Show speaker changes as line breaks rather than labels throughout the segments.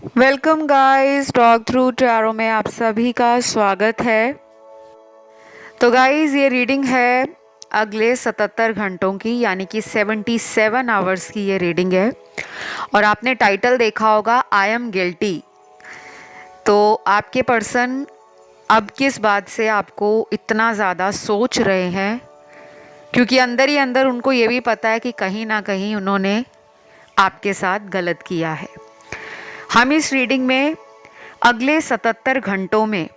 Welcome guys, talk through tarot में आप सभी का स्वागत है। तो गाइस, ये रीडिंग है अगले 77 घंटों की, यानी कि 77 आवर्स की ये रीडिंग है। और आपने टाइटल देखा होगा, आई एम गिल्टी। तो आपके पर्सन अब किस बात से आपको इतना ज़्यादा सोच रहे हैं, क्योंकि अंदर ही अंदर उनको ये भी पता है कि कहीं ना कहीं उन्होंने आपके साथ गलत किया है। हम इस रीडिंग में अगले 77 घंटों में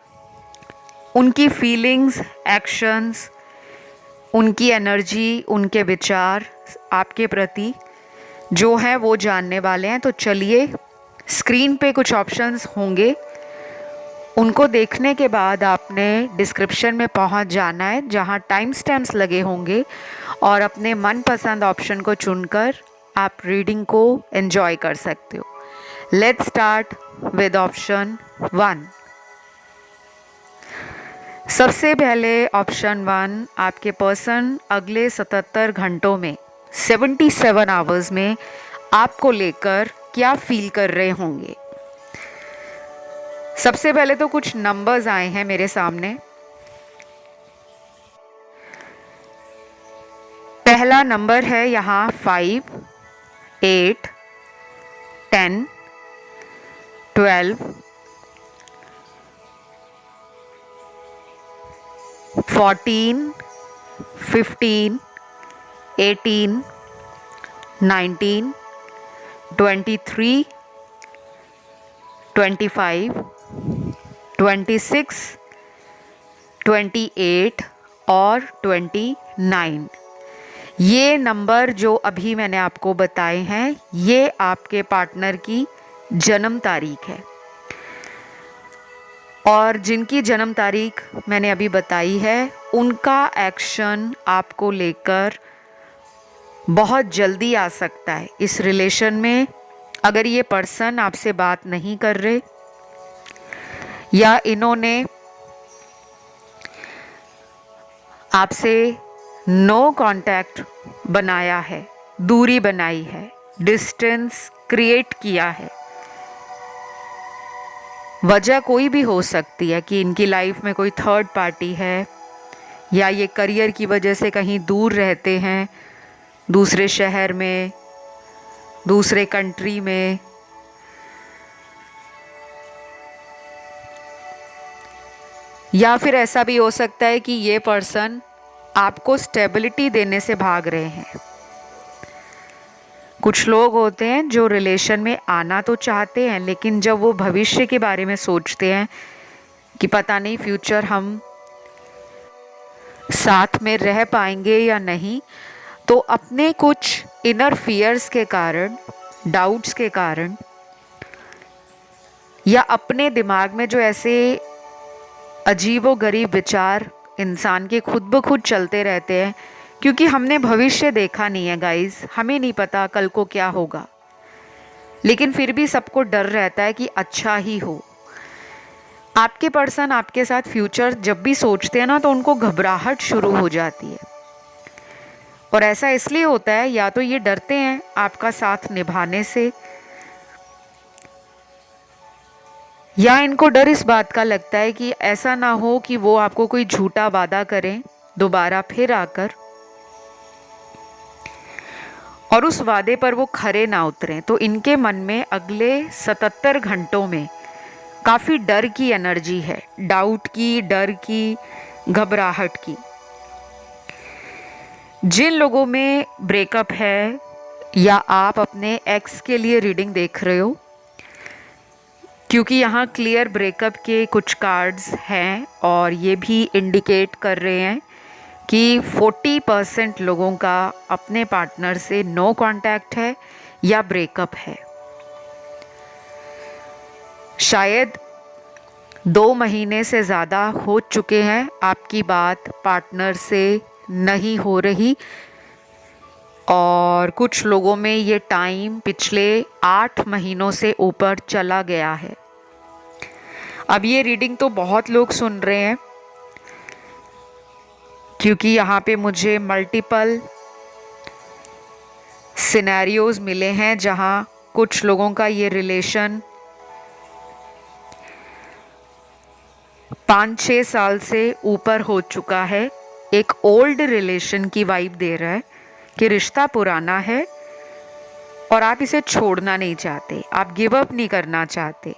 उनकी फीलिंग्स, एक्शंस, उनकी एनर्जी, उनके विचार आपके प्रति जो है वो जानने वाले हैं। तो चलिए, स्क्रीन पे कुछ ऑप्शंस होंगे, उनको देखने के बाद आपने डिस्क्रिप्शन में पहुंच जाना है जहां टाइम स्टैम्प्स लगे होंगे, और अपने मनपसंद ऑप्शन को चुनकर आप रीडिंग को एंजॉय कर सकते हो। Let's start with option 1। सबसे पहले ऑप्शन 1, आपके पर्सन अगले 77 घंटों में 77 आवर्स में आपको लेकर क्या फील कर रहे होंगे। सबसे पहले तो कुछ नंबर्स आए हैं मेरे सामने। पहला नंबर है यहाँ 5, 8, 10, 12, 14, 15, 18, 19, 23, 25, 26, 28 और 29। ये नंबर जो अभी मैंने आपको बताए हैं, ये आपके पार्टनर की जन्म तारीख है। और जिनकी जन्म तारीख मैंने अभी बताई है, उनका एक्शन आपको लेकर बहुत जल्दी आ सकता है इस रिलेशन में। अगर ये पर्सन आपसे बात नहीं कर रहे या इन्होंने आपसे नो कांटेक्ट बनाया है, दूरी बनाई है, डिस्टेंस क्रिएट किया है, वजह कोई भी हो सकती है कि इनकी लाइफ में कोई थर्ड पार्टी है, या ये करियर की वजह से कहीं दूर रहते हैं, दूसरे शहर में, दूसरे कंट्री में, या फिर ऐसा भी हो सकता है कि ये पर्सन आपको स्टेबिलिटी देने से भाग रहे हैं। कुछ लोग होते हैं जो रिलेशन में आना तो चाहते हैं, लेकिन जब वो भविष्य के बारे में सोचते हैं कि पता नहीं फ्यूचर हम साथ में रह पाएंगे या नहीं, तो अपने कुछ इनर फियर्स के कारण, डाउट्स के कारण, या अपने दिमाग में जो ऐसे अजीबोगरीब विचार इंसान के खुद ब खुद चलते रहते हैं, क्योंकि हमने भविष्य देखा नहीं है गाइस, हमें नहीं पता कल को क्या होगा, लेकिन फिर भी सबको डर रहता है कि अच्छा ही हो। आपके पर्सन आपके साथ फ्यूचर जब भी सोचते हैं ना, तो उनको घबराहट शुरू हो जाती है। और ऐसा इसलिए होता है, या तो ये डरते हैं आपका साथ निभाने से, या इनको डर इस बात का लगता है कि ऐसा ना हो कि वो आपको कोई झूठा वादा करें दोबारा फिर आकर, और उस वादे पर वो खरे ना उतरें। तो इनके मन में अगले 77 घंटों में काफ़ी डर की एनर्जी है, डाउट की, डर की, घबराहट की। जिन लोगों में ब्रेकअप है, या आप अपने एक्स के लिए रीडिंग देख रहे हो, क्योंकि यहाँ क्लियर ब्रेकअप के कुछ कार्ड्स हैं, और ये भी इंडिकेट कर रहे हैं कि 40% लोगों का अपने पार्टनर से नो कांटेक्ट है या ब्रेकअप है। शायद 2 महीने से ज़्यादा हो चुके हैं आपकी बात पार्टनर से नहीं हो रही, और कुछ लोगों में ये टाइम पिछले 8 महीनों से ऊपर चला गया है। अब ये रीडिंग तो बहुत लोग सुन रहे हैं, क्योंकि यहाँ पे मुझे मल्टीपल सिनेरियोज मिले हैं जहाँ कुछ लोगों का ये रिलेशन 5-6 साल से ऊपर हो चुका है, एक ओल्ड रिलेशन की वाइब दे रहा है कि रिश्ता पुराना है और आप इसे छोड़ना नहीं चाहते, आप गिव अप नहीं करना चाहते।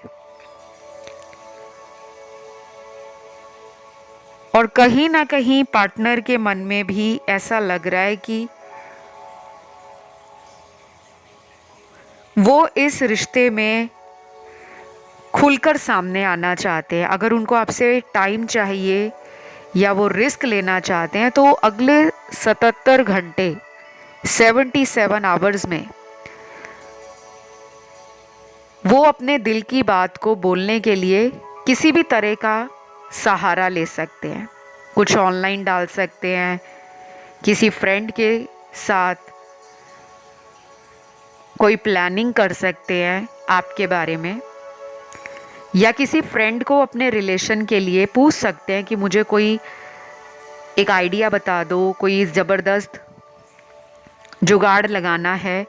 और कहीं ना कहीं पार्टनर के मन में भी ऐसा लग रहा है कि वो इस रिश्ते में खुलकर सामने आना चाहते हैं। अगर उनको आपसे टाइम चाहिए या वो रिस्क लेना चाहते हैं तो अगले 77 घंटे 77 आवर्स में वो अपने दिल की बात को बोलने के लिए किसी भी तरह का सहारा ले सकते हैं। कुछ ऑनलाइन डाल सकते हैं, किसी फ्रेंड के साथ कोई प्लानिंग कर सकते हैं आपके बारे में, या किसी फ्रेंड को अपने रिलेशन के लिए पूछ सकते हैं कि मुझे कोई एक आइडिया बता दो, कोई ज़बरदस्त जुगाड़ लगाना है,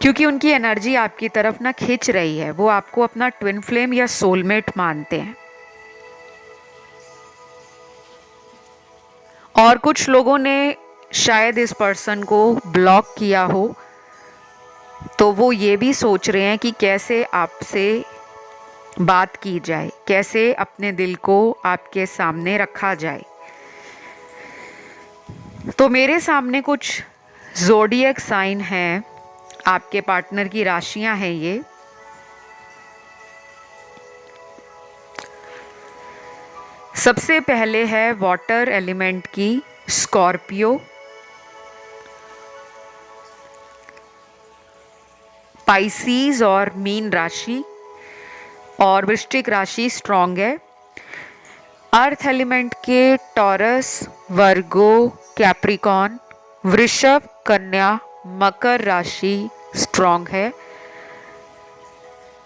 क्योंकि उनकी एनर्जी आपकी तरफ ना खींच रही है। वो आपको अपना ट्विन फ्लेम या सोलमेट मानते हैं। और कुछ लोगों ने शायद इस पर्सन को ब्लॉक किया हो, तो वो ये भी सोच रहे हैं कि कैसे आपसे बात की जाए, कैसे अपने दिल को आपके सामने रखा जाए। तो मेरे सामने कुछ ज़ोडिएक साइन हैं, आपके पार्टनर की राशियां हैं ये। सबसे पहले है वाटर एलिमेंट की स्कॉर्पियो, पाइसीज और मीन राशि, और वृश्चिक राशि स्ट्रॉन्ग है। अर्थ एलिमेंट के टॉरस, वर्गो, कैप्रिकॉन, वृषभ, कन्या, मकर राशि स्ट्रॉन्ग है।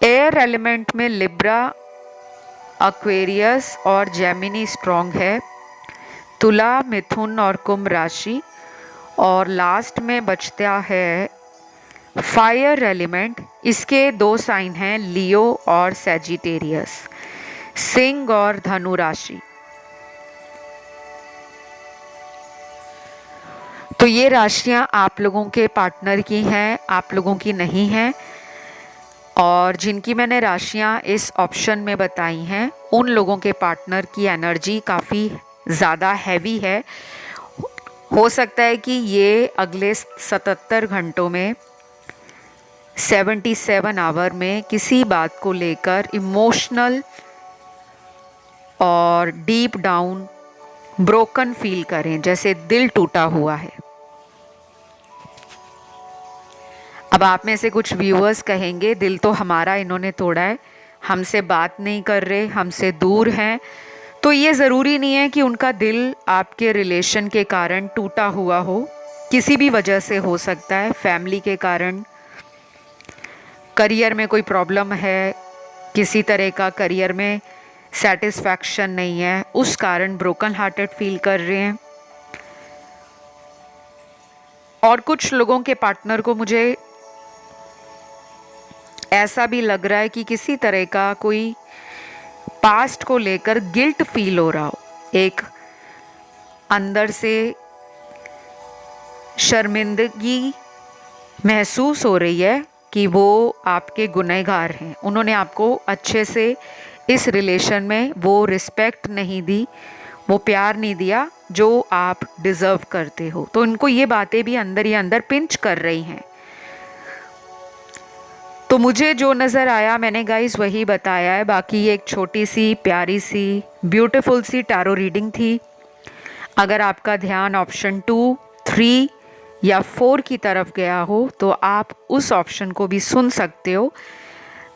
एयर एलिमेंट में लिब्रा, एक्वेरियस और जेमिनी स्ट्रॉन्ग है। तुला, मिथुन और कुंभ राशि। और लास्ट में बचता है फायर एलिमेंट। इसके 2 साइन हैं, लियो और सैजिटेरियस, सिंह और धनु राशि। तो ये राशियां आप लोगों के पार्टनर की हैं, आप लोगों की नहीं हैं। और जिनकी मैंने राशियां इस ऑप्शन में बताई हैं, उन लोगों के पार्टनर की एनर्जी काफ़ी ज़्यादा हैवी है। हो सकता है कि ये अगले 77 घंटों में 77 आवर में किसी बात को लेकर इमोशनल और डीप डाउन ब्रोकन फील करें, जैसे दिल टूटा हुआ है। अब आप में से कुछ व्यूअर्स कहेंगे दिल तो हमारा इन्होंने तोड़ा है, हमसे बात नहीं कर रहे, हमसे दूर हैं। तो ये ज़रूरी नहीं है कि उनका दिल आपके रिलेशन के कारण टूटा हुआ हो, किसी भी वजह से हो सकता है। फैमिली के कारण, करियर में कोई प्रॉब्लम है, किसी तरह का करियर में सेटिस्फैक्शन नहीं है, उस कारण ब्रोकन हार्टेड फील कर रहे हैं। और कुछ लोगों के पार्टनर को मुझे ऐसा भी लग रहा है कि किसी तरह का कोई पास्ट को लेकर गिल्ट फील हो रहा हो, एक अंदर से शर्मिंदगी महसूस हो रही है कि वो आपके गुनहगार हैं। उन्होंने आपको अच्छे से इस रिलेशन में वो रिस्पेक्ट नहीं दी, वो प्यार नहीं दिया जो आप डिज़र्व करते हो। तो उनको ये बातें भी अंदर ही अंदर पिंच कर रही हैं। तो मुझे जो नज़र आया मैंने गाइस वही बताया है। बाकी ये एक छोटी सी प्यारी सी ब्यूटीफुल सी टैरो रीडिंग थी। अगर आपका ध्यान ऑप्शन 2, 3 या 4 की तरफ गया हो तो आप उस ऑप्शन को भी सुन सकते हो।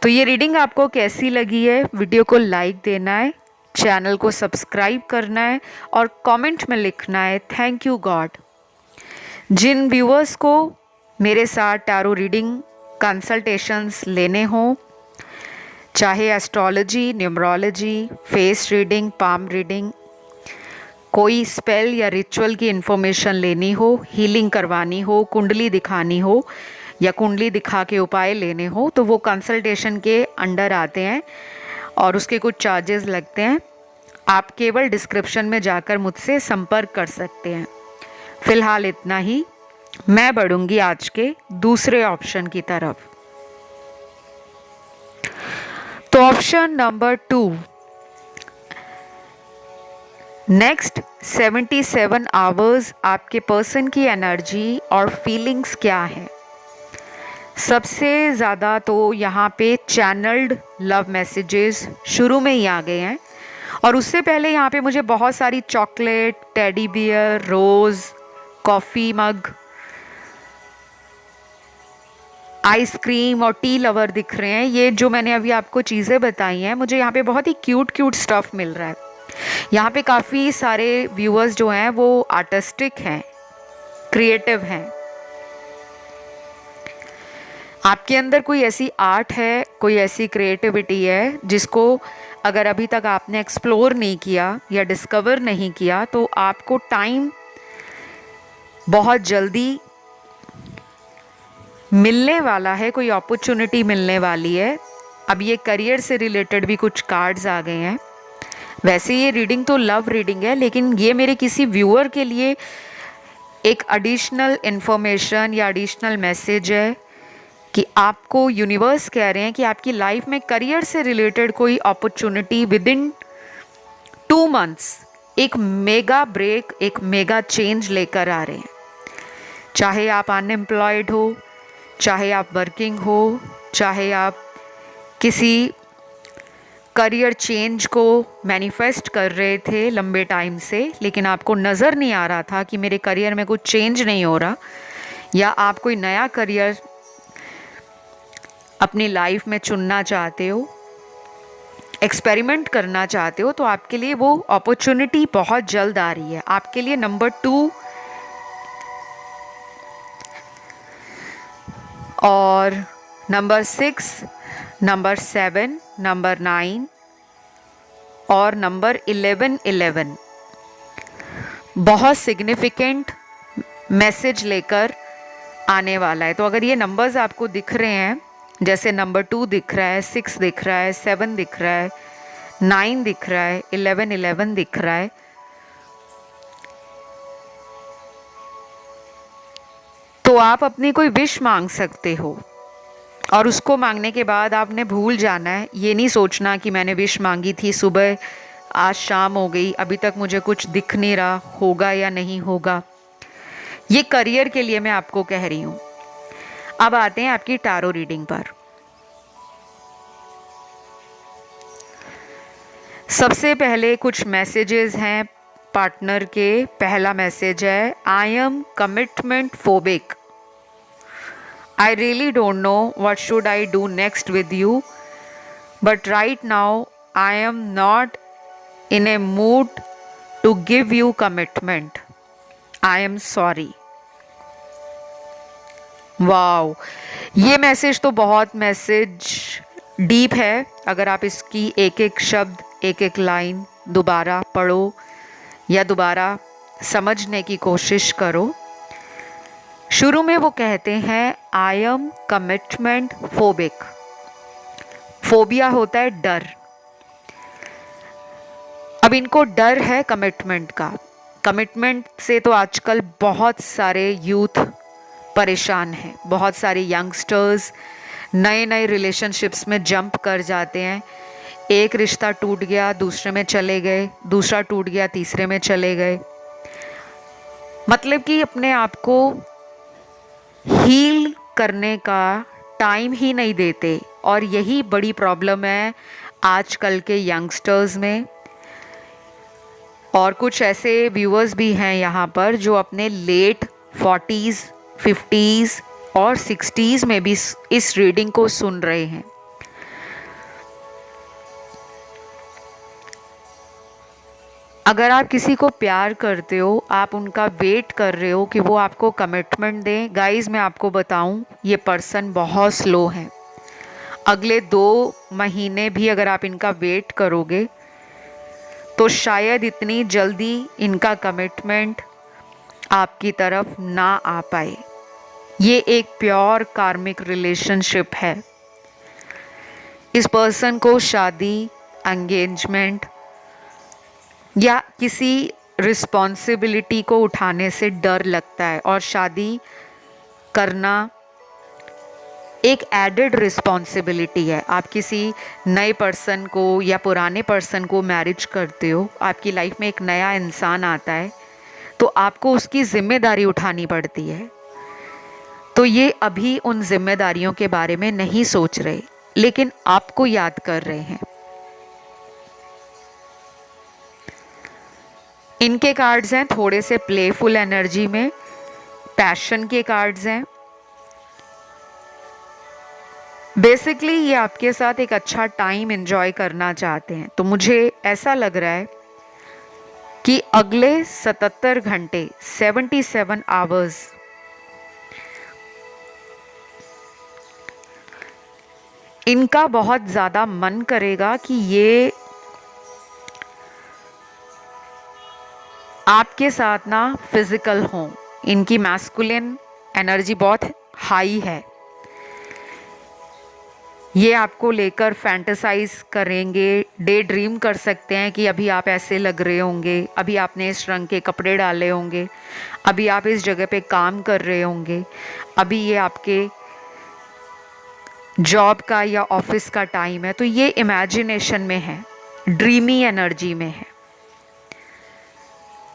तो ये रीडिंग आपको कैसी लगी है, वीडियो को लाइक देना है, चैनल को सब्सक्राइब करना है और कमेंट में लिखना है थैंक यू गॉड। जिन व्यूअर्स को मेरे साथ टैरो रीडिंग कंसल्टेशंस लेने हों, चाहे astrology, numerology, face reading, palm reading, कोई स्पेल या रिचुअल की इन्फॉर्मेशन लेनी हो, हीलिंग करवानी हो, कुंडली दिखानी हो या कुंडली दिखा के उपाय लेने हो, तो वो कंसल्टेशन के अंडर आते हैं और उसके कुछ चार्जेस लगते हैं। आप केवल डिस्क्रिप्शन में जाकर मुझसे संपर्क कर सकते हैं। फिलहाल इतना ही। मैं बढ़ूंगी आज के दूसरे ऑप्शन की तरफ। तो ऑप्शन नंबर 2, नेक्स्ट 77 आवर्स आपके पर्सन की एनर्जी और फीलिंग्स क्या है। सबसे ज़्यादा तो यहाँ पे चैनल्ड लव मैसेजेस शुरू में ही आ गए हैं, और उससे पहले यहाँ पे मुझे बहुत सारी चॉकलेट, टेडी बियर, रोज़, कॉफ़ी मग, आइसक्रीम और टी लवर दिख रहे हैं। ये जो मैंने अभी आपको चीज़ें बताई हैं, मुझे यहाँ पे बहुत ही क्यूट क्यूट स्टफ़ मिल रहा है। यहाँ पे काफ़ी सारे व्यूअर्स जो हैं वो आर्टिस्टिक हैं, क्रिएटिव हैं। आपके अंदर कोई ऐसी आर्ट है, कोई ऐसी क्रिएटिविटी है जिसको अगर अभी तक आपने एक्सप्लोर नहीं किया या डिस्कवर नहीं किया, तो आपको टाइम बहुत जल्दी मिलने वाला है, कोई अपॉर्चुनिटी मिलने वाली है। अब ये करियर से रिलेटेड भी कुछ कार्ड्स आ गए हैं। वैसे ये रीडिंग तो लव रीडिंग है, लेकिन ये मेरे किसी व्यूअर के लिए एक एडिशनल इन्फॉर्मेशन या एडिशनल मैसेज है कि आपको यूनिवर्स कह रहे हैं कि आपकी लाइफ में करियर से रिलेटेड कोई अपॉर्चुनिटी विद इन 2 मंथ्स एक मेगा ब्रेक, एक मेगा चेंज लेकर आ रहे हैं। चाहे आप अनएम्प्लॉयड हो, चाहे आप वर्किंग हो, चाहे आप किसी करियर चेंज को मैनिफेस्ट कर रहे थे लंबे टाइम से, लेकिन आपको नज़र नहीं आ रहा था कि मेरे करियर में कुछ चेंज नहीं हो रहा, या आप कोई नया करियर अपनी लाइफ में चुनना चाहते हो, एक्सपेरिमेंट करना चाहते हो, तो आपके लिए वो अपॉर्चुनिटी बहुत जल्द आ रही है। आपके लिए नंबर 2 और नंबर 6, नंबर 7, नंबर 9 और नंबर 11 बहुत सिग्निफिकेंट मैसेज लेकर आने वाला है। तो अगर ये नंबर्स आपको दिख रहे हैं, जैसे नंबर 2 दिख रहा है, 6 दिख रहा है, 7 दिख रहा है, 9 दिख रहा है, 11 दिख रहा है, तो आप अपनी कोई विश मांग सकते हो, और उसको मांगने के बाद आपने भूल जाना है। ये नहीं सोचना कि मैंने विश मांगी थी सुबह, आज शाम हो गई, अभी तक मुझे कुछ दिख नहीं रहा, होगा या नहीं होगा। ये करियर के लिए मैं आपको कह रही हूँ। अब आते हैं आपकी टारो रीडिंग पर। सबसे पहले कुछ मैसेजेस हैं पार्टनर के। पहला मैसेज है, I am commitment phobic, I really don't know what should I do next with you, but right now I am not in a mood to give you commitment. I am sorry. Wow, ये message तो बहुत message deep है। अगर आप इसकी एक एक शब्द, एक एक लाइन दोबारा पढ़ो या दोबारा समझने की कोशिश करो। शुरू में वो कहते हैं, I am commitment phobic. Phobia होता है डर। अब इनको डर है कमिटमेंट का। कमिटमेंट से तो आजकल बहुत सारे यूथ परेशान हैं। बहुत सारे यंगस्टर्स नए नए रिलेशनशिप्स में जंप कर जाते हैं। एक रिश्ता टूट गया, दूसरे में चले गए, दूसरा टूट गया, तीसरे में चले गए। मतलब कि अपने आप को हील करने का टाइम ही नहीं देते, और यही बड़ी प्रॉब्लम है आजकल के यंगस्टर्स में। और कुछ ऐसे व्यूअर्स भी हैं यहाँ पर जो अपने लेट 40s, 50s और 60s में भी इस रीडिंग को सुन रहे हैं। अगर आप किसी को प्यार करते हो, आप उनका वेट कर रहे हो कि वो आपको कमिटमेंट दें, गाइस मैं आपको बताऊं, ये पर्सन बहुत स्लो है। अगले 2 महीने भी अगर आप इनका वेट करोगे तो शायद इतनी जल्दी इनका कमिटमेंट आपकी तरफ ना आ पाए। ये एक प्योर कार्मिक रिलेशनशिप है। इस पर्सन को शादी, एंगेजमेंट या किसी रिस्पॉन्सिबिलिटी को उठाने से डर लगता है, और शादी करना एक एडेड रिस्पॉन्सिबिलिटी है। आप किसी नए पर्सन को या पुराने पर्सन को मैरिज करते हो, आपकी लाइफ में एक नया इंसान आता है, तो आपको उसकी जिम्मेदारी उठानी पड़ती है। तो ये अभी उन जिम्मेदारियों के बारे में नहीं सोच रहे, लेकिन आपको याद कर रहे हैं। इनके कार्ड्स हैं थोड़े से प्लेफुल एनर्जी में, पैशन के कार्ड्स हैं। बेसिकली ये आपके साथ एक अच्छा टाइम एंजॉय करना चाहते हैं। तो मुझे ऐसा लग रहा है कि अगले 77 घंटे 77 आवर्स इनका बहुत ज़्यादा मन करेगा कि ये आपके साथ ना फिजिकल हों। इनकी मैस्कुलिन एनर्जी बहुत हाई है। ये आपको लेकर फैंटेसाइज करेंगे, डे ड्रीम कर सकते हैं कि अभी आप ऐसे लग रहे होंगे, अभी आपने इस रंग के कपड़े डाले होंगे, अभी आप इस जगह पे काम कर रहे होंगे, अभी ये आपके जॉब का या ऑफिस का टाइम है। तो ये इमेजिनेशन में है, ड्रीमी एनर्जी में है।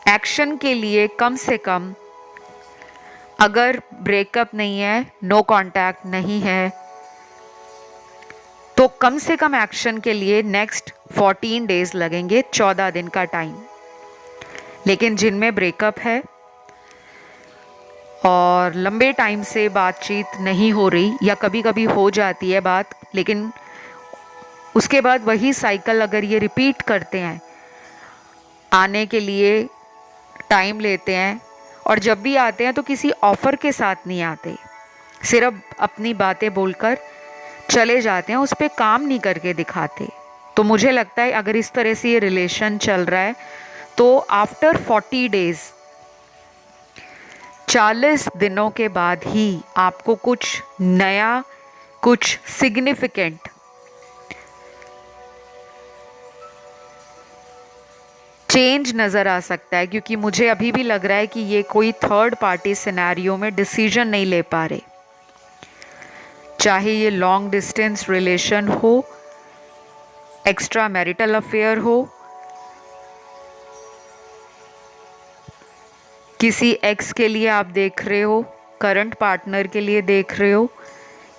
एक्शन के लिए कम से कम, अगर ब्रेकअप नहीं है, नो कांटेक्ट नहीं है, तो कम से कम एक्शन के लिए नेक्स्ट 14 डेज लगेंगे, 14 दिन का टाइम। लेकिन जिनमें ब्रेकअप है और लंबे टाइम से बातचीत नहीं हो रही, या कभी कभी हो जाती है बात, लेकिन उसके बाद वही साइकिल अगर ये रिपीट करते हैं, आने के लिए टाइम लेते हैं, और जब भी आते हैं तो किसी ऑफर के साथ नहीं आते, सिर्फ अपनी बातें बोलकर चले जाते हैं, उस पर काम नहीं करके दिखाते। तो मुझे लगता है अगर इस तरह से ये रिलेशन चल रहा है, तो आफ्टर 40 डेज, 40 दिनों के बाद ही आपको कुछ नया, कुछ सिग्निफिकेंट चेंज नज़र आ सकता है। क्योंकि मुझे अभी भी लग रहा है कि ये कोई थर्ड पार्टी सिनेरियो में डिसीजन नहीं ले पा रहे, चाहे ये लॉन्ग डिस्टेंस रिलेशन हो, एक्स्ट्रा मैरिटल अफेयर हो, किसी एक्स के लिए आप देख रहे हो, करंट पार्टनर के लिए देख रहे हो,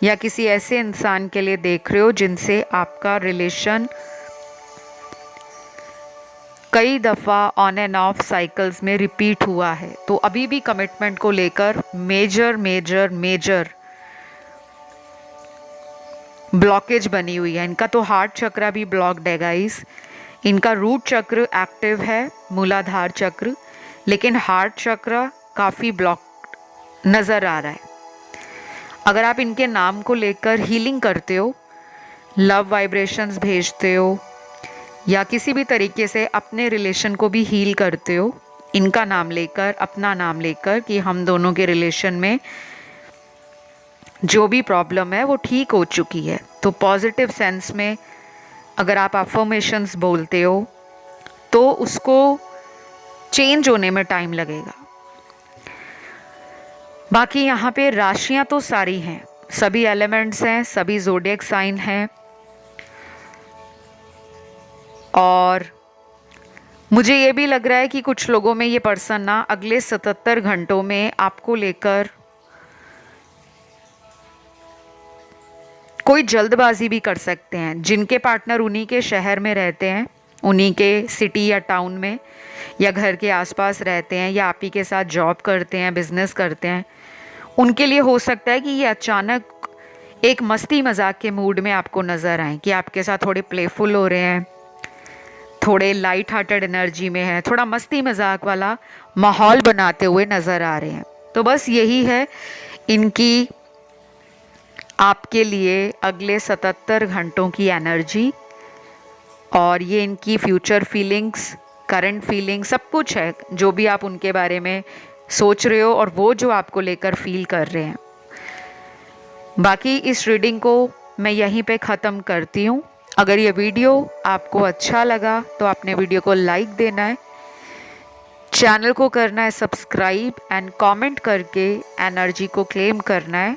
या किसी ऐसे इंसान के लिए देख रहे हो जिनसे आपका रिलेशन कई दफ़ा ऑन एंड ऑफ साइकिल्स में रिपीट हुआ है। तो अभी भी कमिटमेंट को लेकर मेजर मेजर मेजर ब्लॉकेज बनी हुई है। इनका तो हार्ट चक्र भी ब्लॉक्ड है गाइस। इनका रूट चक्र एक्टिव है, मूलाधार चक्र, लेकिन हार्ट चक्र काफ़ी ब्लॉक नज़र आ रहा है। अगर आप इनके नाम को लेकर हीलिंग करते हो, लव वाइब्रेशंस भेजते हो, या किसी भी तरीके से अपने रिलेशन को भी हील करते हो, इनका नाम लेकर, अपना नाम लेकर, कि हम दोनों के रिलेशन में जो भी प्रॉब्लम है वो ठीक हो चुकी है, तो पॉजिटिव सेंस में अगर आप अफर्मेशंस बोलते हो तो उसको चेंज होने में टाइम लगेगा। बाकी यहाँ पे राशियाँ तो सारी हैं, सभी एलिमेंट्स हैं, सभी ज़ोडिएक साइन हैं, और मुझे ये भी लग रहा है कि कुछ लोगों में ये पर्सन ना अगले 77 घंटों में आपको लेकर कोई जल्दबाजी भी कर सकते हैं। जिनके पार्टनर उन्हीं के शहर में रहते हैं, उन्हीं के सिटी या टाउन में या घर के आसपास रहते हैं, या आप ही के साथ जॉब करते हैं, बिजनेस करते हैं, उनके लिए हो सकता है कि ये अचानक एक मस्ती मजाक के मूड में आपको नज़र आए, कि आपके साथ थोड़े प्लेफुल हो रहे हैं, थोड़े लाइट हार्टेड एनर्जी में है, थोड़ा मस्ती मजाक वाला माहौल बनाते हुए नज़र आ रहे हैं। तो बस यही है इनकी आपके लिए अगले 77 घंटों की एनर्जी, और ये इनकी फ्यूचर फीलिंग्स, करंट फीलिंग्स, सब कुछ है जो भी आप उनके बारे में सोच रहे हो और वो जो आपको लेकर फील कर रहे हैं। बाकी इस रीडिंग को मैं यहीं पे ख़त्म करती हूँ। अगर ये वीडियो आपको अच्छा लगा तो आपने वीडियो को लाइक देना है, चैनल को करना है सब्सक्राइब एंड कमेंट करके एनर्जी को क्लेम करना है।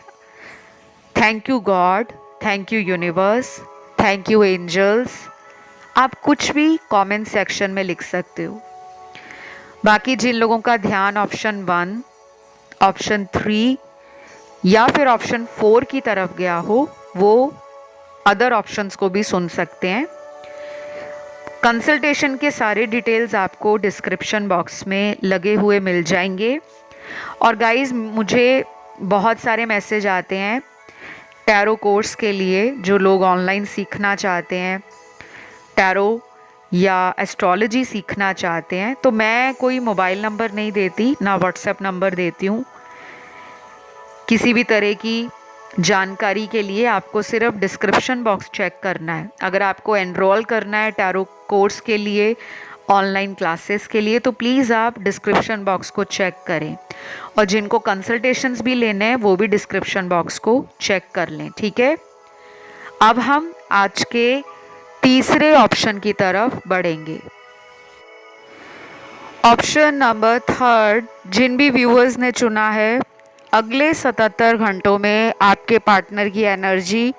Thank you God, thank you universe, thank you angels. आप कुछ भी कमेंट सेक्शन में लिख सकते हो। बाकी जिन लोगों का ध्यान ऑप्शन 1, ऑप्शन 3 या फिर ऑप्शन 4 की तरफ गया हो, वो अदर ऑप्शंस को भी सुन सकते हैं। कंसल्टेशन के सारे डिटेल्स आपको डिस्क्रिप्शन बॉक्स में लगे हुए मिल जाएंगे। और गाइस, मुझे बहुत सारे मैसेज आते हैं टैरो कोर्स के लिए, जो लोग ऑनलाइन सीखना चाहते हैं, टैरो या एस्ट्रोलॉजी सीखना चाहते हैं। तो मैं कोई मोबाइल नंबर नहीं देती, ना व्हाट्सएप नंबर देती हूँ। किसी भी तरह की जानकारी के लिए आपको सिर्फ डिस्क्रिप्शन बॉक्स चेक करना है। अगर आपको एनरोल करना है टैरो कोर्स के लिए, ऑनलाइन क्लासेस के लिए, तो प्लीज़ आप डिस्क्रिप्शन बॉक्स को चेक करें। और जिनको कंसल्टेशंस भी लेने हैं वो भी डिस्क्रिप्शन बॉक्स को चेक कर लें, ठीक है। अब हम आज के तीसरे ऑप्शन की तरफ बढ़ेंगे। ऑप्शन नंबर 3, जिन भी व्यूअर्स ने चुना है, अगले 77 घंटों में आपके पार्टनर की एनर्जी,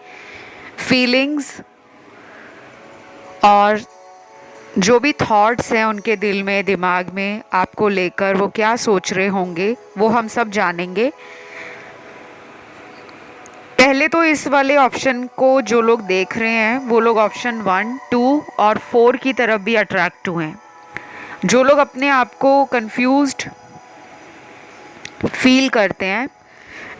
फीलिंग्स और जो भी थॉट्स हैं उनके दिल में, दिमाग में आपको लेकर वो क्या सोच रहे होंगे, वो हम सब जानेंगे। पहले तो इस वाले ऑप्शन को जो लोग देख रहे हैं वो लोग ऑप्शन 1, 2 और 4 की तरफ भी अट्रैक्ट हुए हैं। जो लोग अपने आप को कंफ्यूज्ड फील करते हैं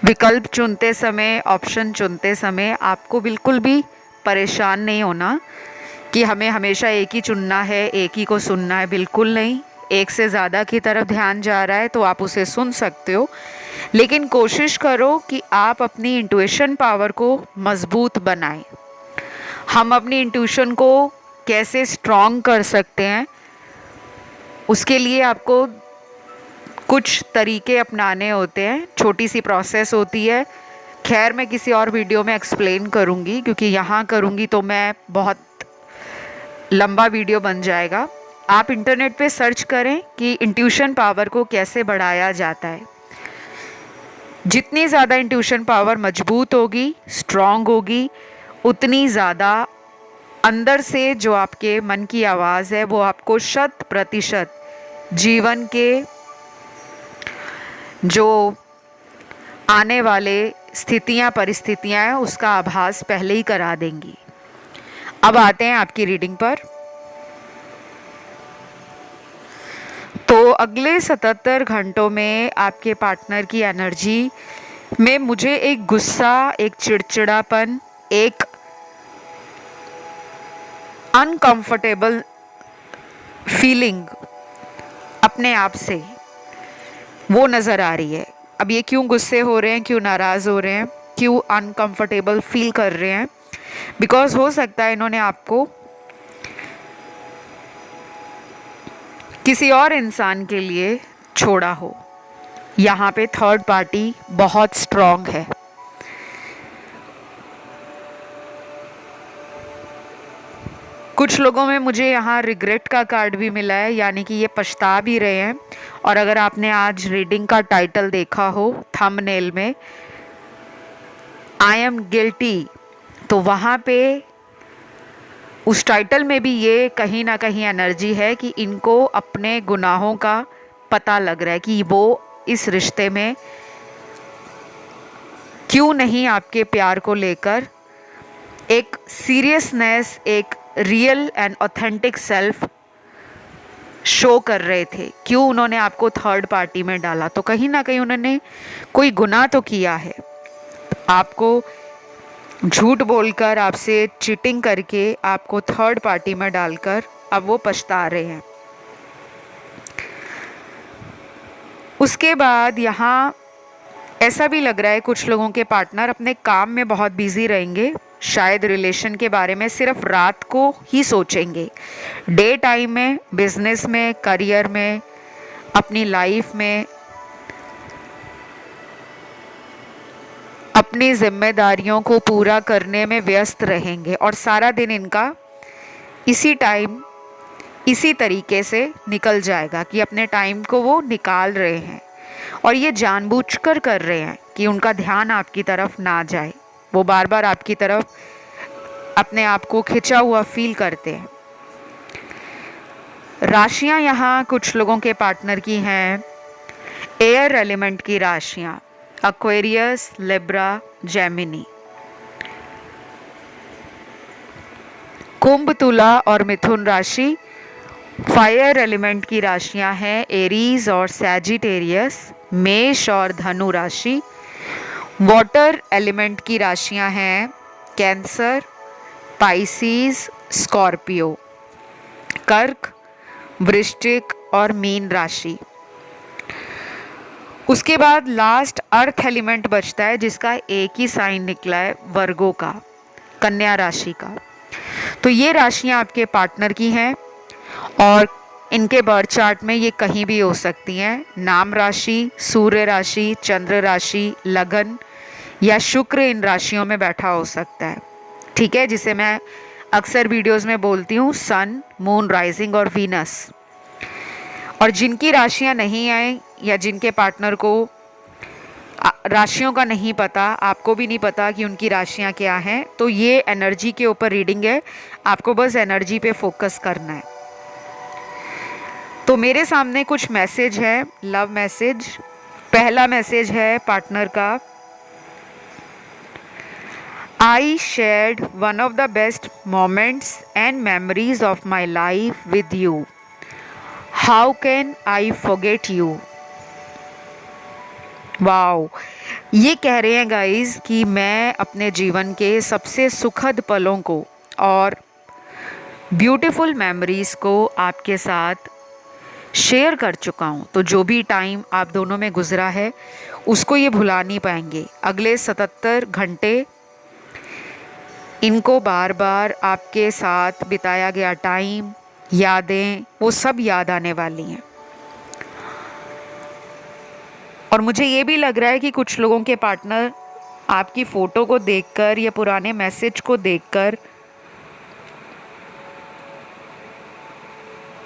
विकल्प चुनते समय, ऑप्शन चुनते समय, आपको बिल्कुल भी परेशान नहीं होना कि हमें हमेशा एक ही चुनना है, एक ही को सुनना है। बिल्कुल नहीं। एक से ज़्यादा की तरफ ध्यान जा रहा है तो आप उसे सुन सकते हो, लेकिन कोशिश करो कि आप अपनी इंट्यूशन पावर को मजबूत बनाएं। हम अपनी इंट्यूशन को कैसे स्ट्रॉन्ग कर सकते हैं, उसके लिए आपको कुछ तरीके अपनाने होते हैं। छोटी सी प्रोसेस होती है। खैर, मैं किसी और वीडियो में एक्सप्लेन करूँगी, क्योंकि यहाँ करूँगी तो मैं बहुत लंबा वीडियो बन जाएगा। आप इंटरनेट पे सर्च करें कि इंट्यूशन पावर को कैसे बढ़ाया जाता है। जितनी ज़्यादा इंट्यूशन पावर मजबूत होगी, स्ट्रॉन्ग होगी, उतनी ज़्यादा अंदर से जो आपके मन की आवाज़ है वो आपको 100% जीवन के जो आने वाले स्थितियाँ, परिस्थितियाँ हैं, उसका आभास पहले ही करा देंगी। अब आते हैं आपकी रीडिंग पर। तो अगले 77 घंटों में आपके पार्टनर की एनर्जी में मुझे एक गुस्सा, एक चिड़चिड़ापन, एक अनकंफर्टेबल फीलिंग अपने आप से वो नज़र आ रही है। अब ये क्यों गुस्से हो रहे हैं, क्यों नाराज़ हो रहे हैं, क्यों अनकंफर्टेबल फील कर रहे हैं? बिकॉज हो सकता है इन्होंने आपको किसी और इंसान के लिए छोड़ा हो। यहाँ पे थर्ड पार्टी बहुत स्ट्रॉन्ग है। कुछ लोगों में मुझे यहाँ रिग्रेट का कार्ड भी मिला है, यानी कि ये पछता भी रहे हैं। और अगर आपने आज रीडिंग का टाइटल देखा हो थंबनेल में, आई एम गिल्टी, तो वहाँ पे उस टाइटल में भी ये कहीं ना कहीं एनर्जी है कि इनको अपने गुनाहों का पता लग रहा है कि वो इस रिश्ते में क्यों नहीं आपके प्यार को लेकर एक सीरियसनेस, एक real and authentic self show कर रहे थे। क्यों उन्होंने आपको थर्ड पार्टी में डाला? तो कहीं ना कहीं उन्होंने कोई गुनाह तो किया है। आपको झूठ बोलकर, आपसे चीटिंग करके आपको थर्ड पार्टी में डालकर अब वो पछता रहे हैं। उसके बाद यहाँ ऐसा भी लग रहा है कुछ लोगों के पार्टनर अपने काम में बहुत बिजी रहेंगे। शायद रिलेशन के बारे में सिर्फ रात को ही सोचेंगे। डे टाइम में, बिजनेस में, करियर में, अपनी लाइफ में, अपनी जिम्मेदारियों को पूरा करने में व्यस्त रहेंगे और सारा दिन इनका इसी टाइम इसी तरीके से निकल जाएगा कि अपने टाइम को वो निकाल रहे हैं और ये जानबूझकर कर रहे हैं कि उनका ध्यान आपकी तरफ ना जाए। वो बार बार आपकी तरफ अपने आप को खिंचा हुआ फील करते हैं। राशियां यहाँ कुछ लोगों के पार्टनर की हैं एयर एलिमेंट की राशियां, एक्वेरियस, लिब्रा, जेमिनी। कुंभ, तुला और मिथुन राशि फायर एलिमेंट की राशियां हैं एरीज और सैजिटेरियस। मेष और धनु राशि वाटर एलिमेंट की राशियां हैं कैंसर, पाइसिस, स्कॉर्पियो। कर्क, वृश्चिक और मीन राशि। उसके बाद लास्ट अर्थ एलिमेंट बचता है जिसका एक ही साइन निकला है वर्गो का, कन्या राशि का। तो ये राशियां आपके पार्टनर की हैं और इनके बर्थ चार्ट में ये कहीं भी हो सकती हैं। नाम राशि, सूर्य राशि, चंद्र राशि, लगन या शुक्र इन राशियों में बैठा हो सकता है। ठीक है, जिसे मैं अक्सर वीडियोस में बोलती हूँ सन, मून, राइजिंग और वीनस। और जिनकी राशियां नहीं आए या जिनके पार्टनर को राशियों का नहीं पता, आपको भी नहीं पता कि उनकी राशियां क्या हैं, तो ये एनर्जी के ऊपर रीडिंग है, आपको बस एनर्जी पे फोकस करना है। तो मेरे सामने कुछ मैसेज है, लव मैसेज। पहला मैसेज है पार्टनर का, I shared one of the best moments and memories of my life with you. How can I forget you? Wow, ये कह रहे हैं गाइस कि मैं अपने जीवन के सबसे सुखद पलों को और ब्यूटीफुल मेमोरीज को आपके साथ शेयर कर चुका हूँ। तो जो भी टाइम आप दोनों में गुजरा है उसको ये भुला नहीं पाएंगे। अगले 77 घंटे इनको बार बार आपके साथ बिताया गया टाइम, यादें, वो सब याद आने वाली हैं। और मुझे ये भी लग रहा है कि कुछ लोगों के पार्टनर आपकी फ़ोटो को देखकर या पुराने मैसेज को देखकर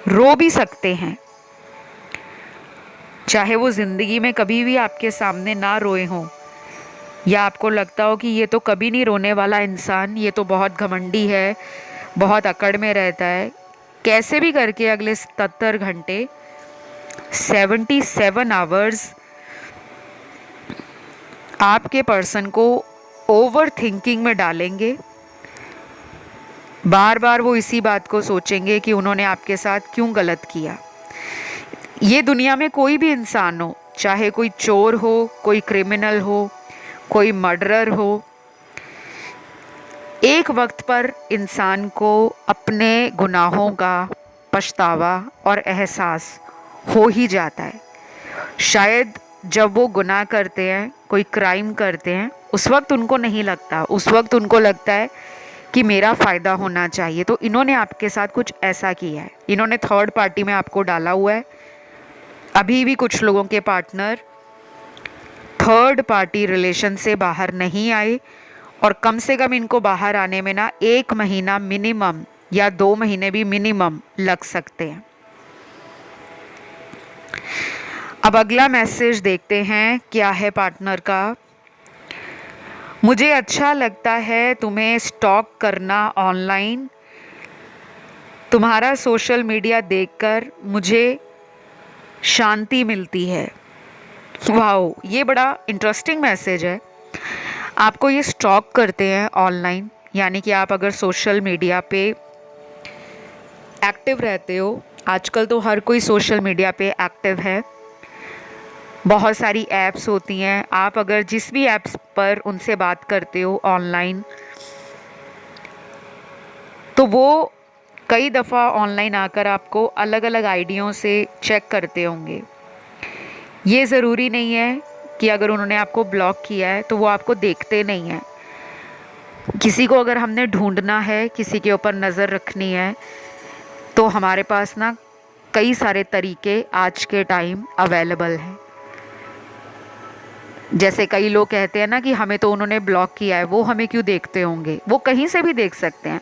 रो भी सकते हैं, चाहे वो ज़िंदगी में कभी भी आपके सामने ना रोए हों या आपको लगता हो कि ये तो कभी नहीं रोने वाला इंसान, ये तो बहुत घमंडी है, बहुत अकड़ में रहता है। कैसे भी करके अगले 77 घंटे 77 आवर्स आपके पर्सन को ओवर थिंकिंग में डालेंगे। बार बार वो इसी बात को सोचेंगे कि उन्होंने आपके साथ क्यों गलत किया। ये दुनिया में कोई भी इंसान हो, चाहे कोई चोर हो, कोई क्रिमिनल हो, कोई मर्डरर हो, एक वक्त पर इंसान को अपने गुनाहों का पछतावा और एहसास हो ही जाता है। शायद जब वो गुनाह करते हैं, कोई क्राइम करते हैं, उस वक्त उनको नहीं लगता, उस वक्त उनको लगता है कि मेरा फ़ायदा होना चाहिए। तो इन्होंने आपके साथ कुछ ऐसा किया है, इन्होंने थर्ड पार्टी में आपको डाला हुआ है। अभी भी कुछ लोगों के पार्टनर थर्ड पार्टी रिलेशन से बाहर नहीं आए और कम से कम इनको बाहर आने में ना 1 महीना मिनिमम या 2 महीने भी मिनिमम लग सकते हैं। अब अगला मैसेज देखते हैं क्या है पार्टनर का। मुझे अच्छा लगता है तुम्हें स्टॉक करना ऑनलाइन, तुम्हारा सोशल मीडिया देखकर मुझे शांति मिलती है। वाओ, ये बड़ा इंटरेस्टिंग मैसेज है। आपको ये स्टॉक करते हैं ऑनलाइन, यानी कि आप अगर सोशल मीडिया पे एक्टिव रहते हो, आजकल तो हर कोई सोशल मीडिया पे एक्टिव है, बहुत सारी ऐप्स होती हैं, आप अगर जिस भी ऐप्स पर उनसे बात करते हो ऑनलाइन, तो वो कई दफ़ा ऑनलाइन आकर आपको अलग अलग आईडियों से चेक करते होंगे। ये ज़रूरी नहीं है कि अगर उन्होंने आपको ब्लॉक किया है तो वो आपको देखते नहीं हैं। किसी को अगर हमने ढूंढना है, किसी के ऊपर नज़र रखनी है, तो हमारे पास ना कई सारे तरीके आज के टाइम अवेलेबल हैं। जैसे कई लोग कहते हैं ना कि हमें तो उन्होंने ब्लॉक किया है, वो हमें क्यों देखते होंगे? वो कहीं से भी देख सकते हैं,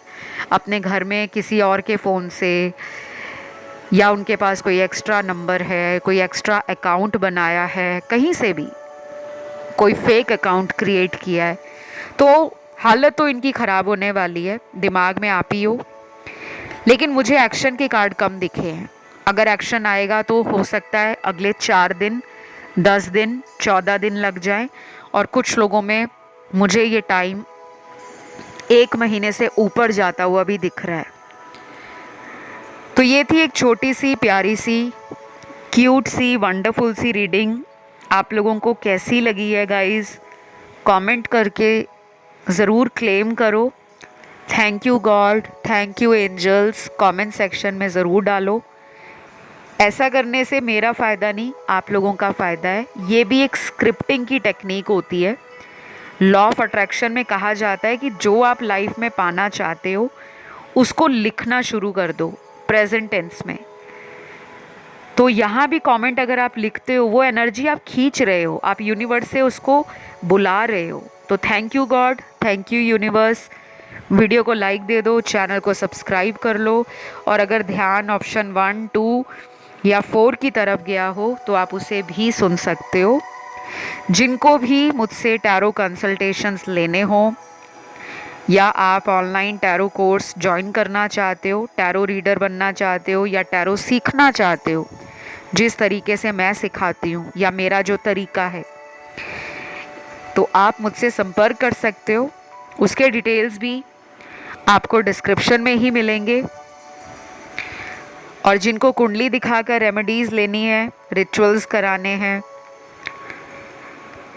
अपने घर में किसी और के फ़ोन से, या उनके पास कोई एक्स्ट्रा नंबर है, कोई एक्स्ट्रा अकाउंट बनाया है, कहीं से भी कोई फेक अकाउंट क्रिएट किया है, तो हालत तो इनकी ख़राब होने वाली है, दिमाग में आप ही हो। लेकिन मुझे एक्शन के कार्ड कम दिखे हैं। अगर एक्शन आएगा तो हो सकता है अगले 4 दिन, 10 दिन, 14 दिन लग जाएं, और कुछ लोगों में मुझे ये टाइम 1 महीने से ऊपर जाता हुआ भी दिख रहा है। तो ये थी एक छोटी सी प्यारी सी क्यूट सी वंडरफुल सी रीडिंग। आप लोगों को कैसी लगी है गाइस? कमेंट करके ज़रूर क्लेम करो। Thank you God, thank you angels, comment section में ज़रूर डालो। ऐसा करने से मेरा फ़ायदा नहीं, आप लोगों का फ़ायदा है। ये भी एक स्क्रिप्टिंग की टेक्निक होती है। लॉ ऑफ अट्रैक्शन में कहा जाता है कि जो आप लाइफ में पाना चाहते हो उसको लिखना शुरू कर दो प्रेजेंट टेंस में। तो यहाँ भी कमेंट अगर आप लिखते हो, वो एनर्जी आप खींच रहे हो, आप यूनिवर्स से उसको बुला रहे हो। तो thank you God, thank you universe. Video को लाइक दे दो, चैनल को सब्सक्राइब कर लो, और अगर ध्यान ऑप्शन 1, 2 या 4 की तरफ गया हो तो आप उसे भी सुन सकते हो। जिनको भी मुझसे टैरो कंसल्टेशंस लेने हो, या आप ऑनलाइन टैरो कोर्स ज्वाइन करना चाहते हो, टैरो रीडर बनना चाहते हो, या टैरो सीखना चाहते हो जिस तरीके से मैं सिखाती हूँ या मेरा जो तरीका है, तो आप मुझसे संपर्क कर सकते हो। उसके डिटेल्स भी आपको डिस्क्रिप्शन में ही मिलेंगे। और जिनको कुंडली दिखाकर रेमेडीज़ लेनी है, रिचुअल्स कराने हैं,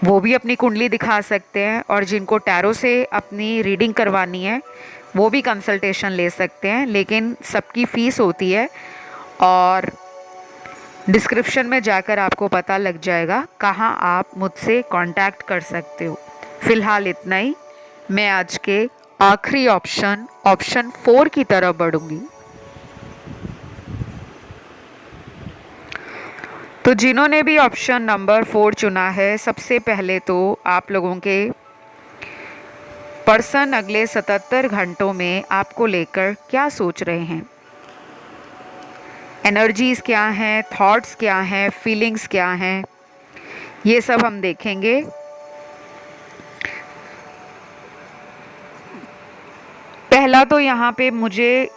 वो भी अपनी कुंडली दिखा सकते हैं। और जिनको टैरो से अपनी रीडिंग करवानी है वो भी कंसल्टेशन ले सकते हैं, लेकिन सबकी फ़ीस होती है, और डिस्क्रिप्शन में जाकर आपको पता लग जाएगा कहाँ आप मुझसे कांटेक्ट कर सकते हो। फ़िलहाल इतना ही। मैं आज के आखिरी ऑप्शन 4 की तरफ बढ़ूंगी। तो जिन्होंने भी ऑप्शन नंबर 4 चुना है, सबसे पहले तो आप लोगों के पर्सन अगले 77 घंटों में आपको लेकर क्या सोच रहे हैं, एनर्जीज़ क्या हैं, थॉट्स क्या हैं, फीलिंग्स क्या हैं, ये सब हम देखेंगे। पहला तो यहाँ पे मुझे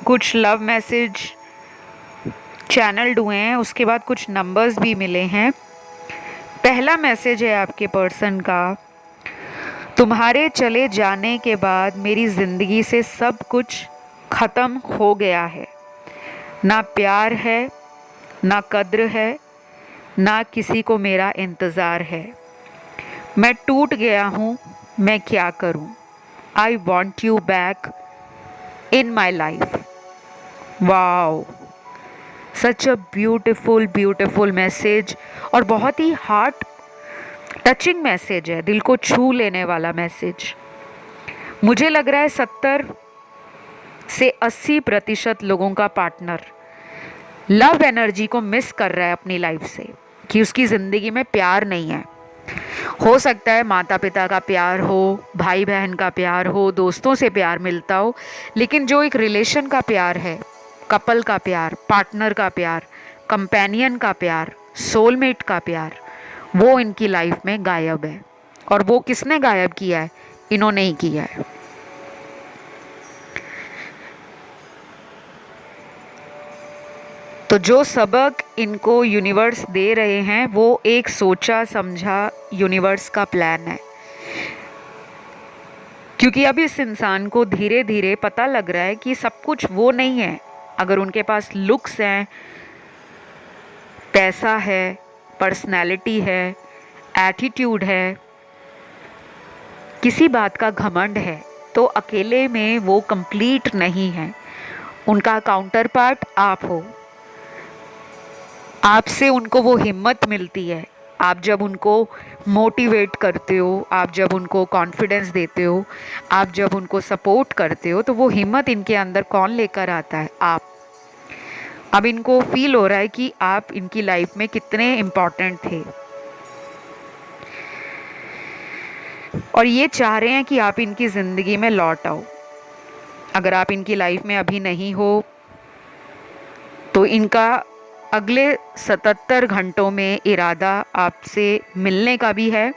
कुछ लव मैसेज चैनल्ड हुए हैं, उसके बाद कुछ नंबर्स भी मिले हैं। पहला मैसेज है आपके पर्सन का, तुम्हारे चले जाने के बाद मेरी ज़िंदगी से सब कुछ ख़त्म हो गया है। ना प्यार है, ना कद्र है, ना किसी को मेरा इंतज़ार है। मैं टूट गया हूँ, मैं क्या करूँ? I want you back in my life. Wow, such a beautiful beautiful message, और बहुत ही हार्ट टचिंग मैसेज है, दिल को छू लेने वाला मैसेज। मुझे लग रहा है 70 से 80% लोगों का पार्टनर लव एनर्जी को मिस कर रहा है अपनी लाइफ से, कि उसकी ज़िंदगी में प्यार नहीं है। हो सकता है माता पिता का प्यार हो, भाई बहन का प्यार हो, दोस्तों से प्यार मिलता हो, लेकिन जो एक रिलेशन का प्यार है, कपल का प्यार, पार्टनर का प्यार, कंपेनियन का प्यार, सोलमेट का प्यार, वो इनकी लाइफ में गायब है। और वो किसने गायब किया है? इन्होंने ही किया है। तो जो सबक इनको यूनिवर्स दे रहे हैं वो एक सोचा समझा यूनिवर्स का प्लान है, क्योंकि अब इस इंसान को धीरे धीरे पता लग रहा है कि सब कुछ वो नहीं है। अगर उनके पास लुक्स हैं, पैसा है, पर्सनैलिटी है, एटीट्यूड है, किसी बात का घमंड है, तो अकेले में वो कंप्लीट नहीं है। उनका काउंटर पार्ट आप हो। आपसे उनको वो हिम्मत मिलती है। आप जब उनको मोटिवेट करते हो, आप जब उनको कॉन्फिडेंस देते हो, आप जब उनको सपोर्ट करते हो, तो वो हिम्मत इनके अंदर कौन लेकर आता है? आप। अब इनको फील हो रहा है कि आप इनकी लाइफ में कितने इम्पॉर्टेंट थे। और ये चाह रहे हैं कि आप इनकी ज़िंदगी में लौट आओ। अगर आप इनकी लाइफ में अभी नहीं हो तो इनका अगले 77 घंटों में इरादा आपसे मिलने का भी है,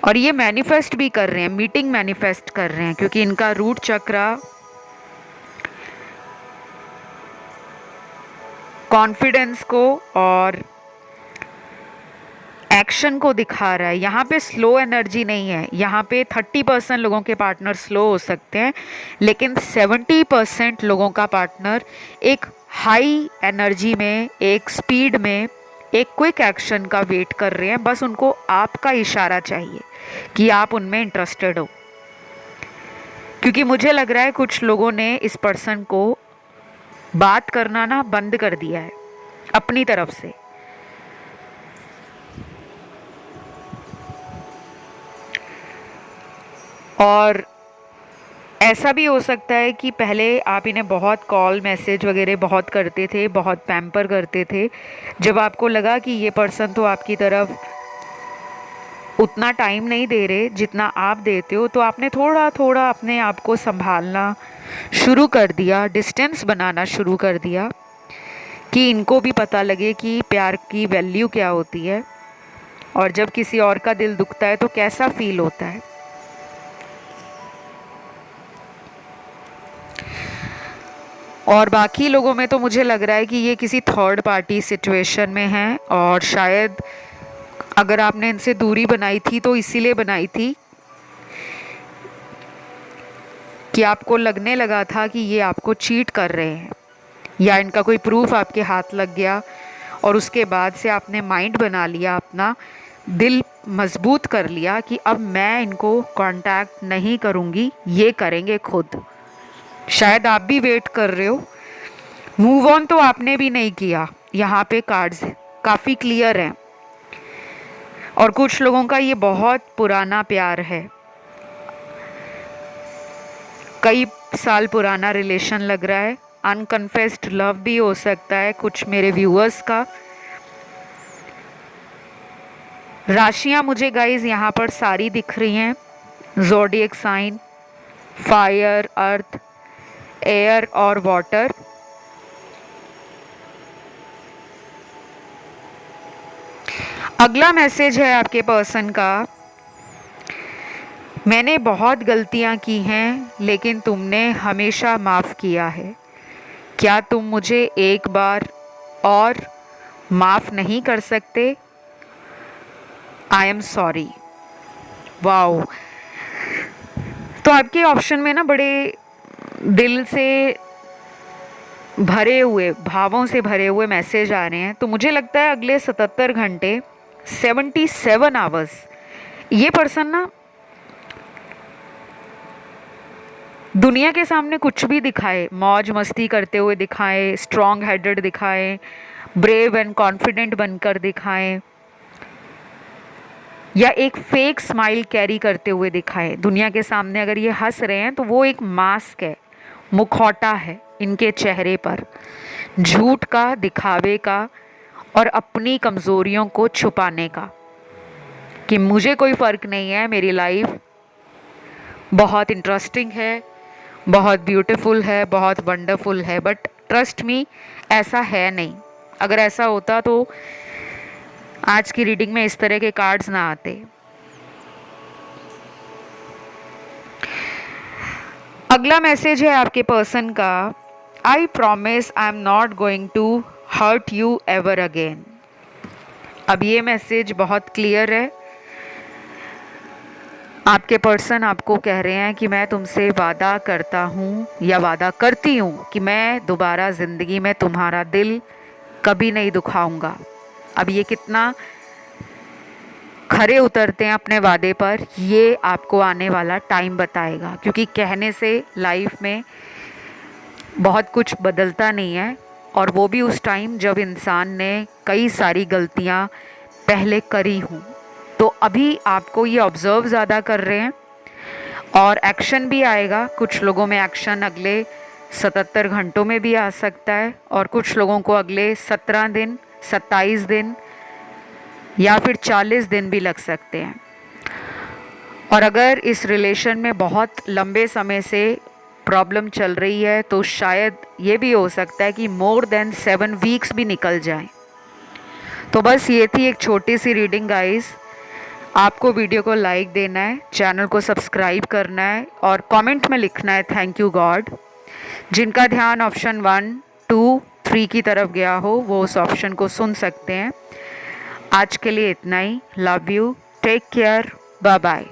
और ये मैनिफेस्ट भी कर रहे हैं, मीटिंग मैनिफेस्ट कर रहे हैं, क्योंकि इनका रूट चक्रा कॉन्फिडेंस को और एक्शन को दिखा रहा है। यहाँ पे स्लो एनर्जी नहीं है। यहाँ पे 30% लोगों के पार्टनर स्लो हो सकते हैं, लेकिन 70% लोगों का पार्टनर एक हाई एनर्जी में, एक स्पीड में, एक क्विक एक्शन का वेट कर रहे हैं। बस उनको आपका इशारा चाहिए कि आप उनमें इंटरेस्टेड हो। क्योंकि मुझे लग रहा है कुछ लोगों ने इस पर्सन को बात करना ना बंद कर दिया है अपनी तरफ से। और ऐसा भी हो सकता है कि पहले आप इन्हें बहुत कॉल मैसेज वगैरह बहुत करते थे, बहुत पैम्पर करते थे। जब आपको लगा कि ये पर्सन तो आपकी तरफ उतना टाइम नहीं दे रहे जितना आप देते हो, तो आपने थोड़ा थोड़ा अपने आप को संभालना शुरू कर दिया, डिस्टेंस बनाना शुरू कर दिया, कि इनको भी पता लगे कि प्यार की वैल्यू क्या होती है, और जब किसी और का दिल दुखता है तो कैसा फील होता है। और बाकी लोगों में तो मुझे लग रहा है कि ये किसी थर्ड पार्टी सिचुएशन में हैं, और शायद अगर आपने इनसे दूरी बनाई थी तो इसीलिए बनाई थी कि आपको लगने लगा था कि ये आपको चीट कर रहे हैं, या इनका कोई प्रूफ आपके हाथ लग गया, और उसके बाद से आपने माइंड बना लिया, अपना दिल मजबूत कर लिया कि अब मैं इनको कांटेक्ट नहीं करूँगी, ये करेंगे खुद। शायद आप भी वेट कर रहे हो। मूव ऑन तो आपने भी नहीं किया। यहाँ पे कार्ड्स काफ़ी क्लियर हैं, और कुछ लोगों का ये बहुत पुराना प्यार है, कई साल पुराना रिलेशन लग रहा है। अनकन्फेस्ड लव भी हो सकता है कुछ मेरे व्यूअर्स का। राशियाँ मुझे गाइज यहाँ पर सारी दिख रही हैं। ज़ोडिएक साइन, फायर, अर्थ, एयर और वाटर। अगला मैसेज है आपके पर्सन का, मैंने बहुत गलतियाँ की हैं लेकिन तुमने हमेशा माफ़ किया है। क्या तुम मुझे एक बार और माफ़ नहीं कर सकते? I am sorry. वाओ। तो आपके ऑप्शन में ना बड़े दिल से भरे हुए, भावों से भरे हुए मैसेज आ रहे हैं। तो मुझे लगता है अगले 77 घंटे, 77 आवर्स, ये पर्सन ना दुनिया के सामने कुछ भी दिखाए, मौज मस्ती करते हुए दिखाए, स्ट्रॉन्ग हेडेड दिखाए, ब्रेव एंड कॉन्फिडेंट बनकर दिखाएं, या एक फेक स्माइल कैरी करते हुए दिखाएं दुनिया के सामने। अगर ये हंस रहे हैं तो वो एक मास्क है, मुखौटा है इनके चेहरे पर, झूठ का, दिखावे का, और अपनी कमज़ोरियों को छुपाने का, कि मुझे कोई फ़र्क नहीं है, मेरी लाइफ बहुत इंटरेस्टिंग है, बहुत ब्यूटीफुल है, बहुत वंडरफुल है। बट ट्रस्ट मी, ऐसा है नहीं। अगर ऐसा होता तो आज की रीडिंग में इस तरह के कार्ड्स ना आते। अगला मैसेज है आपके पर्सन का, I promise I am not going to hurt you ever again. अब ये मैसेज बहुत क्लियर है। आपके पर्सन आपको कह रहे हैं कि मैं तुमसे वादा करता हूँ या वादा करती हूँ कि मैं दोबारा ज़िंदगी में तुम्हारा दिल कभी नहीं दुखाऊंगा। अब ये कितना खरे उतरते हैं अपने वादे पर, ये आपको आने वाला टाइम बताएगा, क्योंकि कहने से लाइफ में बहुत कुछ बदलता नहीं है, और वो भी उस टाइम जब इंसान ने कई सारी गलतियाँ पहले करी हों। तो अभी आपको ये ऑब्ज़र्व ज़्यादा कर रहे हैं, और एक्शन भी आएगा। कुछ लोगों में एक्शन अगले 77 घंटों में भी आ सकता है, और कुछ लोगों को अगले 17 दिन, 27 दिन, या फिर 40 दिन भी लग सकते हैं। और अगर इस रिलेशन में बहुत लंबे समय से प्रॉब्लम चल रही है तो शायद ये भी हो सकता है कि मोर देन 7 वीक्स भी निकल जाए। तो बस ये थी एक छोटी सी रीडिंग गाइस। आपको वीडियो को लाइक देना है, चैनल को सब्सक्राइब करना है और कमेंट में लिखना है थैंक यू गॉड। जिनका ध्यान ऑप्शन 1, 2, 3 की तरफ गया हो वो उस ऑप्शन को सुन सकते हैं। आज के लिए इतना ही। Love you, take care, bye bye.